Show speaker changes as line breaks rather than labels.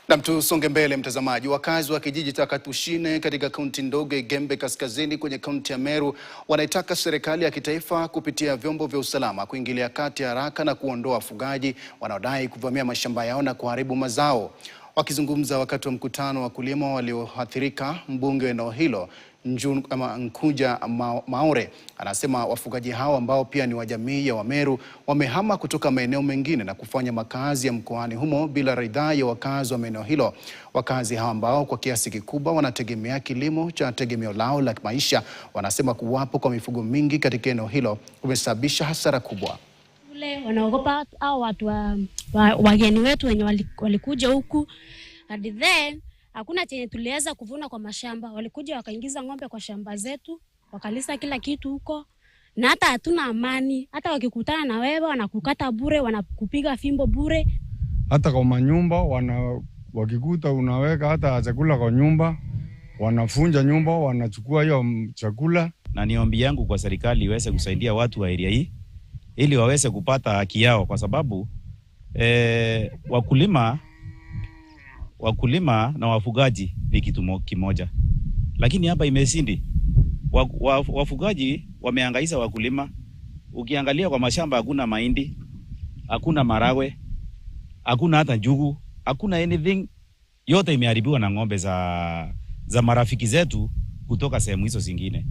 Na tusonge mbele mtazamaji. Wakazi wa kijiji cha Katushine katika kaunti ndogo ya Gembe Kaskazini kwenye kaunti ya Meru wanaitaka serikali ya kitaifa kupitia vyombo vya usalama kuingilia kati haraka na kuondoa wafugaji wanaodai kuvamia mashamba yao na kuharibu mazao. Wakizungumza wakati wa mkutano wa wakulima walioathirika, mbunge wa eneo hilo Nkuja Maore anasema wafugaji hao ambao pia ni wa jamii ya Wameru wamehama kutoka maeneo mengine na kufanya makazi ya mkoani humo bila ridhaa ya wakazi wa maeneo hilo. Wakazi hao ambao kwa kiasi kikubwa wanategemea kilimo cha tegemeo lao la maisha, wanasema kuwapo kwa mifugo mingi katika eneo hilo kumesababisha hasara kubwa.
Wanaogopa au watu wageni wetu wenye walikuja huku, and then hakuna chenye tuliweza kuvuna kwa mashamba. Walikuja wakaingiza ng'ombe kwa shamba zetu, wakalisa kila kitu huko, na hata hatuna amani. Hata wakikutana na wewe wanakukata bure, wanakupiga fimbo bure.
Hata kwa manyumba wakikuta unaweka hata chakula kwa nyumba, wanafunja nyumba, wanachukua hiyo chakula.
Na ni ombi yangu kwa serikali iweze kusaidia watu wa area hii ili waweze kupata haki yao, kwa sababu wakulima na wafugaji ni kitu kimoja, lakini hapa imesindi. Wafugaji wamehangaisha wakulima. Ukiangalia kwa mashamba hakuna mahindi, hakuna marawe, hakuna hata njugu, hakuna anything. Yote imeharibiwa na ng'ombe za marafiki zetu kutoka sehemu hizo zingine.